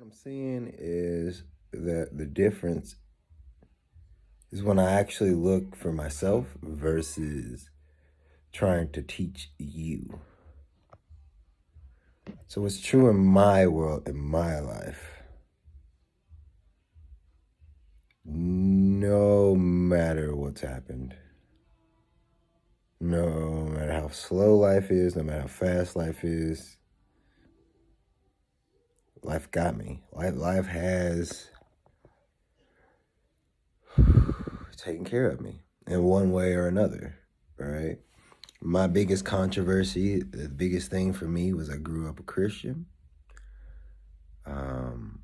I'm seeing is that the difference is when I actually look for myself versus trying to teach you. So it's true in my world, in my life. No matter what's happened, no matter how slow life is, no matter how fast life is, life got me. Life has taken care of me in one way or another, right? My biggest controversy, the biggest thing for me was I grew up a Christian. Um,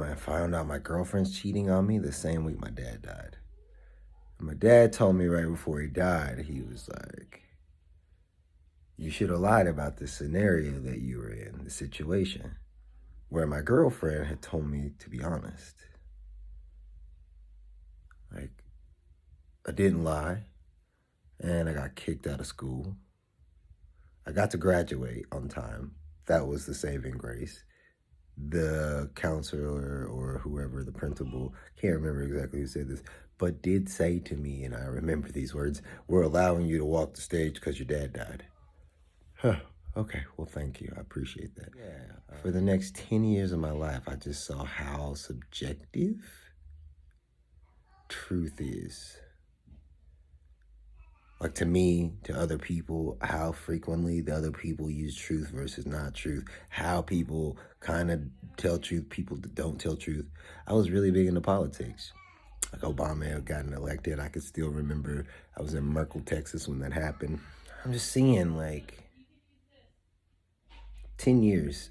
I found out my girlfriend's cheating on me the same week my dad died. My dad told me right before he died, he was like, you should have lied about the scenario that you were in, the situation, where my girlfriend had told me to be honest. Like, I didn't lie, and I got kicked out of school. I got to graduate on time. That was the saving grace. The counselor or whoever, the principal, can't remember exactly who said this, but did say to me, and I remember these words, we're allowing you to walk the stage because your dad died. Huh. Okay, well, thank you. I appreciate that. Yeah. For the next 10 years of my life, I just saw how subjective truth is. Like, to me, to other people, how frequently the other people use truth versus not truth, how people kind of tell truth, people that don't tell truth. I was really big into politics. Like, Obama had gotten elected. I could still remember I was in Merkel, Texas when that happened. I'm just seeing, like, 10 years.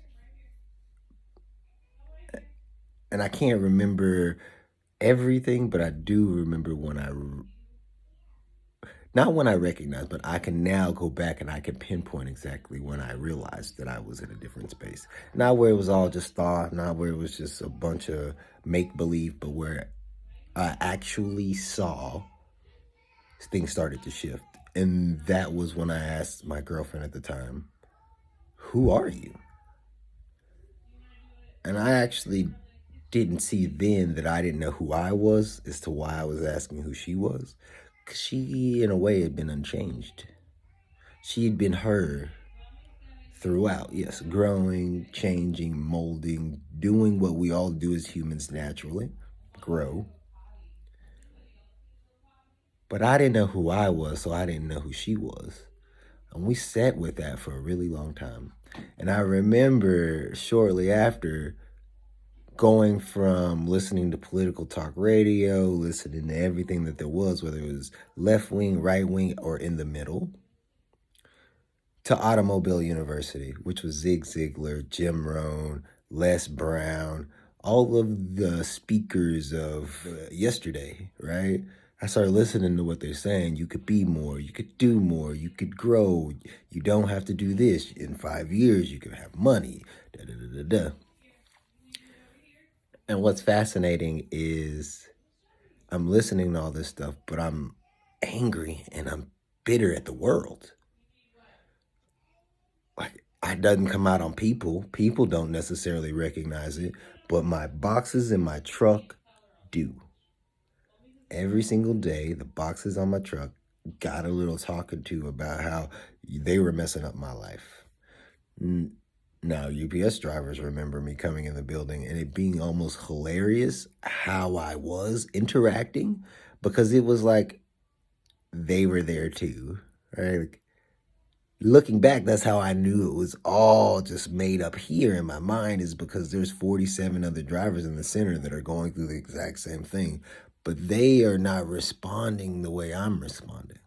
And I can't remember everything, but I do remember not when I recognized, but I can now go back and I can pinpoint exactly when I realized that I was in a different space. Not where it was all just thought, not where it was just a bunch of make believe, but where I actually saw things started to shift. And that was when I asked my girlfriend at the time, who are you? And I actually didn't see then that I didn't know who I was as to why I was asking who she was. 'Cause she, in a way, had been unchanged. She had been her throughout, yes, growing, changing, molding, doing what we all do as humans naturally, grow. But I didn't know who I was, so I didn't know who she was. And we sat with that for a really long time. And I remember shortly after going from listening to political talk radio, listening to everything that there was, whether it was left wing, right wing, or in the middle, to Automobile University, which was Zig Ziglar, Jim Rohn, Les Brown, all of the speakers of yesterday, right? I started listening to what they're saying. You could be more, you could do more, you could grow. You don't have to do this. In 5 years, you can have money. Da, da, da, da, da. And what's fascinating is I'm listening to all this stuff, but I'm angry and I'm bitter at the world. Like, it doesn't come out on people. People don't necessarily recognize it, but my boxes in my truck do. Every single day, the boxes on my truck got a little talking to about how they were messing up my life. Now, UPS drivers remember me coming in the building and it being almost hilarious how I was interacting because it was like they were there too, right? Like, looking back, that's how I knew it was all just made up here in my mind, is because there's 47 other drivers in the center that are going through the exact same thing, but they are not responding the way I'm responding.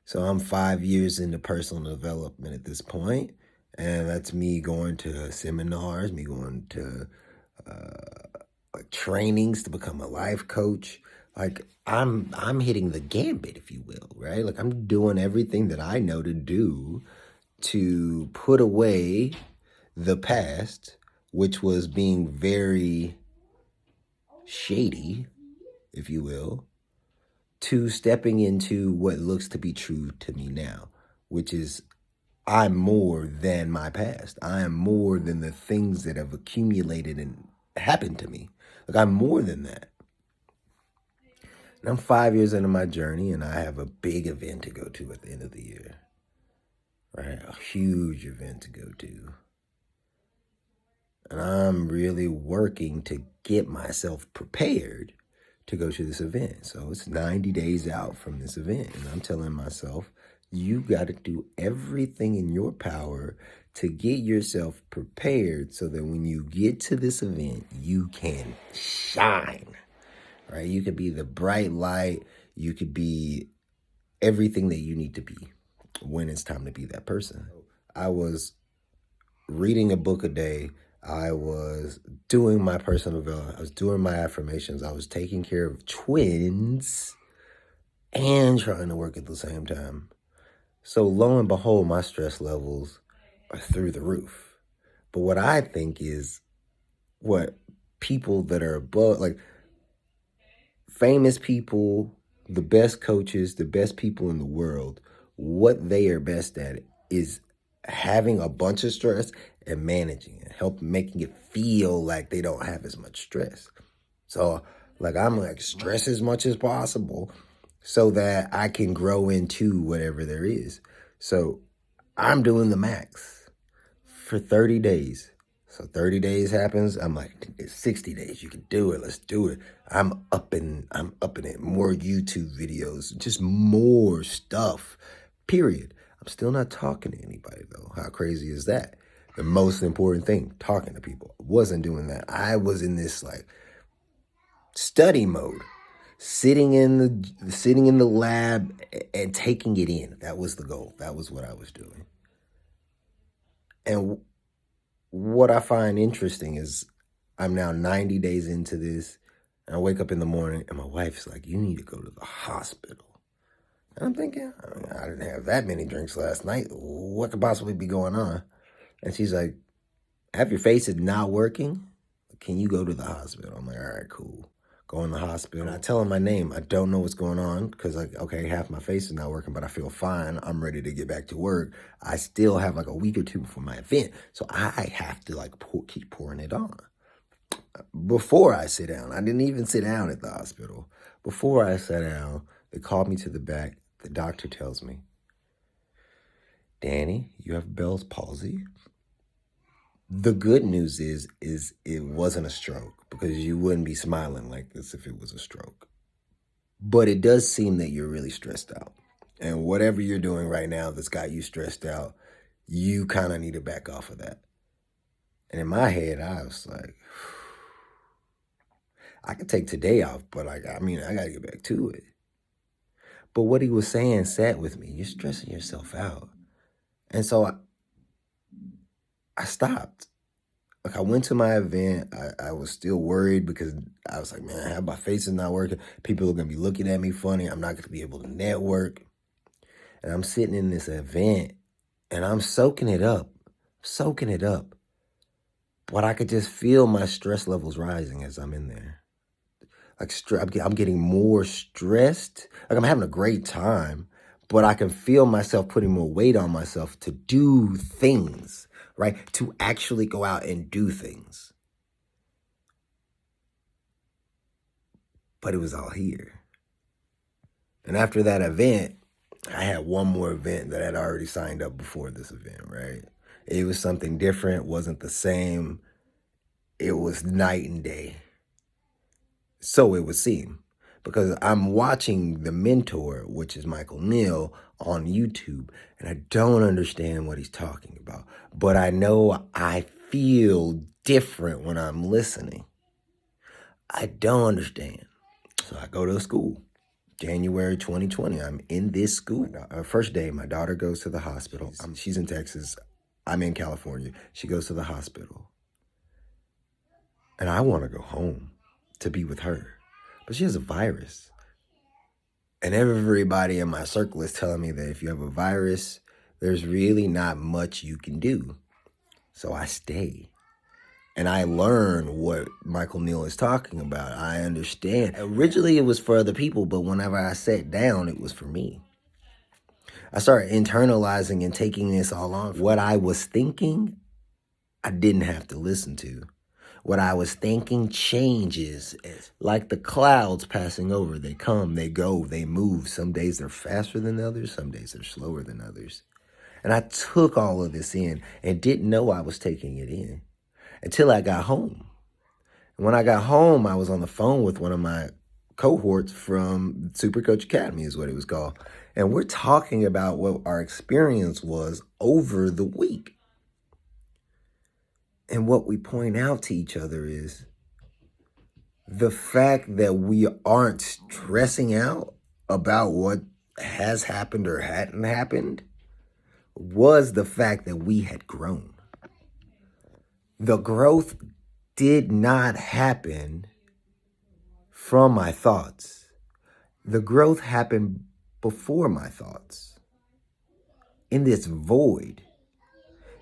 So I'm 5 years into personal development at this point, and that's me going to seminars, me going to like trainings to become a life coach. Like, I'm hitting the gambit, if you will, right? Like, I'm doing everything that I know to do to put away the past, which was being very shady, if you will, to stepping into what looks to be true to me now, which is I'm more than my past. I am more than the things that have accumulated and happened to me. Like, I'm more than that. And I'm 5 years into my journey, and I have a big event to go to at the end of the year. Right? A huge event to go to. And I'm really working to get myself prepared to go to this event. So it's 90 days out from this event. And I'm telling myself, you got to do everything in your power to get yourself prepared so that when you get to this event, you can shine, right? You could be the bright light. You could be everything that you need to be when it's time to be that person. I was reading a book a day. I was doing my personal development. I was doing my affirmations. I was taking care of twins and trying to work at the same time. So lo and behold, my stress levels are through the roof. But what I think is what people that are above, like famous people, the best coaches, the best people in the world, what they are best at is having a bunch of stress and managing it, making it feel like they don't have as much stress. So like I'm like stress as much as possible so that I can grow into whatever there is. So I'm doing the max for 30 days. So 30 days happens. I'm like, it's 60 days. You can do it. Let's do it. I'm upping it. More YouTube videos, just more stuff, period. I'm still not talking to anybody though. How crazy is that? The most important thing, talking to people. I wasn't doing that. I was in this like study mode, sitting in the lab and taking it in. That was the goal. That was what I was doing. And what I find interesting is I'm now 90 days into this, and I wake up in the morning and my wife's like, you need to go to the hospital. And I'm thinking, I didn't have that many drinks last night. What could possibly be going on? And she's like, have your face is not working? Can you go to the hospital? I'm like, all right, cool. Go in the hospital. And I tell her my name. I don't know what's going on because, like, okay, half my face is not working, but I feel fine. I'm ready to get back to work. I still have like a week or two before my event. So I have to like keep pouring it on. Before I sit down, I didn't even sit down at the hospital. Before I sat down, they called me to the back. The doctor tells me, Danny, you have Bell's palsy. The good news is it wasn't a stroke because you wouldn't be smiling like this if it was a stroke. But it does seem that you're really stressed out. And whatever you're doing right now that's got you stressed out, you kind of need to back off of that. And in my head, I was like, I could take today off, but I got to get back to it. But what he was saying sat with me. You're stressing yourself out. And so I stopped. Like I went to my event. I was still worried because I was like, man, my face is not working. People are going to be looking at me funny. I'm not going to be able to network. And I'm sitting in this event and I'm soaking it up. But I could just feel my stress levels rising as I'm in there. Like I'm getting more stressed. Like I'm having a great time, but I can feel myself putting more weight on myself to do things, right? To actually go out and do things. But it was all here. And after that event, I had one more event that I'd already signed up before this event, right? It was something different, wasn't the same. It was night and day. So it would seem, because I'm watching The Mentor, which is Michael Neill, on YouTube, and I don't understand what he's talking about. But I know I feel different when I'm listening. I don't understand. So I go to school. January 2020, I'm in this school. First day, my daughter goes to the hospital. She's in Texas. I'm in California. She goes to the hospital. And I want to go home to be with her. But she has a virus. And everybody in my circle is telling me that if you have a virus, there's really not much you can do. So I stay. And I learn what Michael Neill is talking about. I understand. Originally, it was for other people, but whenever I sat down, it was for me. I started internalizing and taking this all on. What I was thinking, I didn't have to listen to. What I was thinking changes. It's like the clouds passing over. They come, they go, they move. Some days they're faster than others. Some days they're slower than others. And I took all of this in and didn't know I was taking it in until I got home. And when I got home, I was on the phone with one of my cohorts from Super Coach Academy is what it was called. And we're talking about what our experience was over the week. And what we point out to each other is the fact that we aren't stressing out about what has happened or hadn't happened was the fact that we had grown. The growth did not happen from my thoughts. The growth happened before my thoughts, in this void.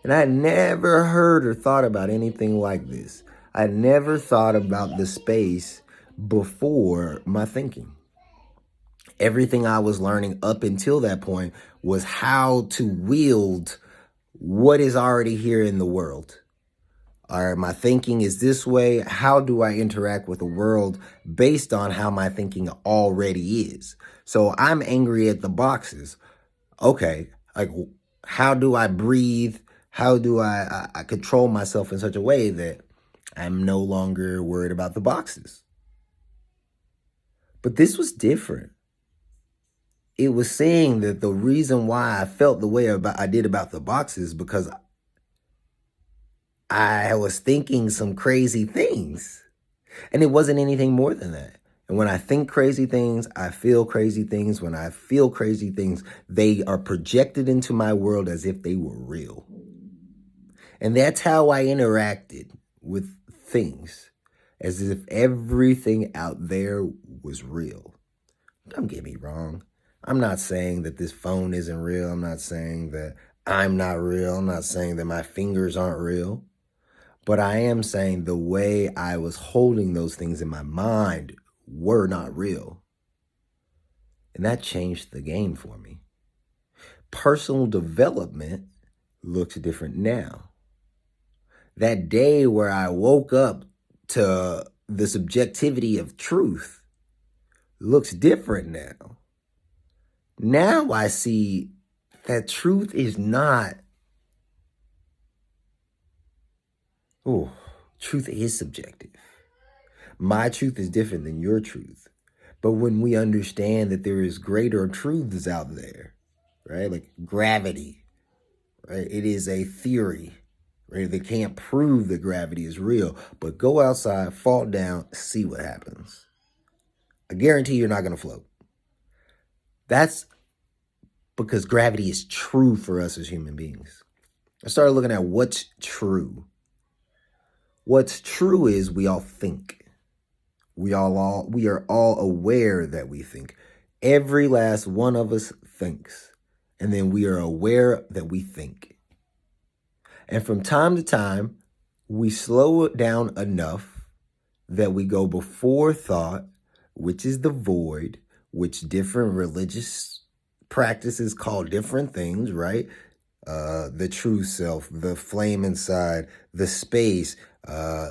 And I never heard or thought about anything like this. I never thought about the space before my thinking. Everything I was learning up until that point was how to wield what is already here in the world. All right, my thinking is this way. How do I interact with the world based on how my thinking already is? So I'm angry at the boxes. Okay, like how do I breathe? How do I control myself in such a way that I'm no longer worried about the boxes? But this was different. It was saying that the reason why I felt the way I did about the boxes because I was thinking some crazy things. And it wasn't anything more than that. And when I think crazy things, I feel crazy things. When I feel crazy things, they are projected into my world as if they were real. And that's how I interacted with things, as if everything out there was real. Don't get me wrong. I'm not saying that this phone isn't real. I'm not saying that I'm not real. I'm not saying that my fingers aren't real. But I am saying the way I was holding those things in my mind were not real. And that changed the game for me. Personal development looks different now. That day where I woke up to the subjectivity of truth looks different now. Now I see that truth is not, truth is subjective. My truth is different than your truth. But when we understand that there is greater truths out there, right? Like gravity, right? It is a theory, right? They can't prove that gravity is real, but go outside, fall down, see what happens. I guarantee you're not going to float. That's because gravity is true for us as human beings. I started looking at what's true. What's true is we all think. We are all aware that we think. Every last one of us thinks. And then we are aware that we think. And from time to time, we slow it down enough that we go before thought, which is the void, which different religious practices call different things, right? The true self, the flame inside, the space,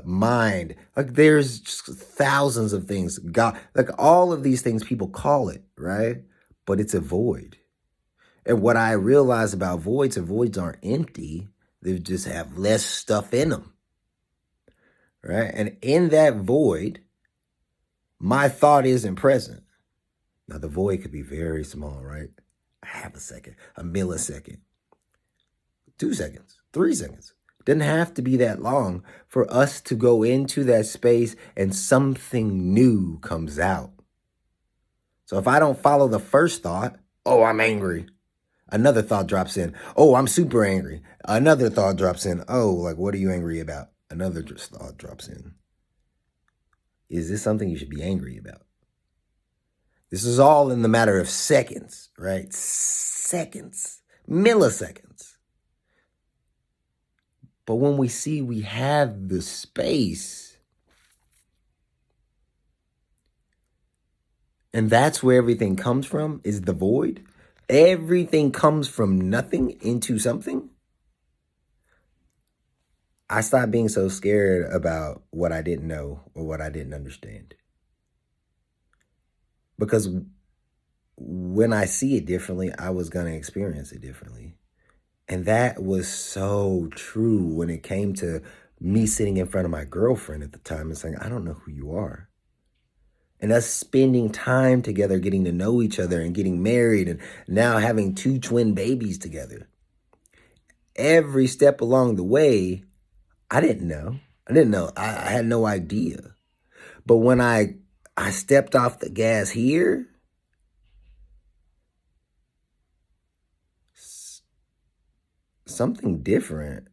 mind. Like there's just thousands of things. God, like all of these things people call it, right? But it's a void. And what I realize about voids aren't empty. They just have less stuff in them, right? And in that void, my thought isn't present. Now the void could be very small, right? A half a second, a millisecond, 2 seconds, 3 seconds. Doesn't have to be that long for us to go into that space and something new comes out. So if I don't follow the first thought, oh, I'm angry. Another thought drops in. Oh, I'm super angry. Another thought drops in. Oh, like, what are you angry about? Another thought drops in. Is this something you should be angry about? This is all in the matter of seconds, right? Seconds, milliseconds. But when we see we have the space, and that's where everything comes from, is the void. everything comes from nothing into something, I stopped being so scared about what I didn't know or what I didn't understand. Because when I see it differently, I was going to experience it differently. And that was so true when it came to me sitting in front of my girlfriend at the time and saying, I don't know who you are. And us spending time together, getting to know each other and getting married and now having 2 twin babies together. Every step along the way, I didn't know. I had no idea. But when I stepped off the gas here, something different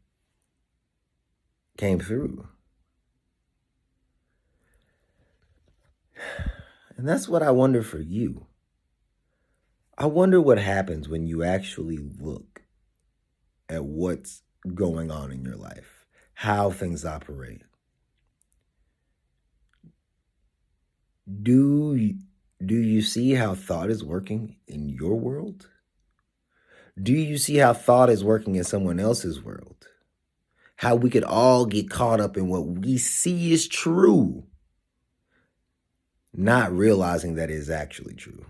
came through. And that's what I wonder for you. I wonder what happens when you actually look at what's going on in your life, how things operate. Do you see how thought is working in your world? Do you see how thought is working in someone else's world? How we could all get caught up in what we see is true, not realizing that it is actually true.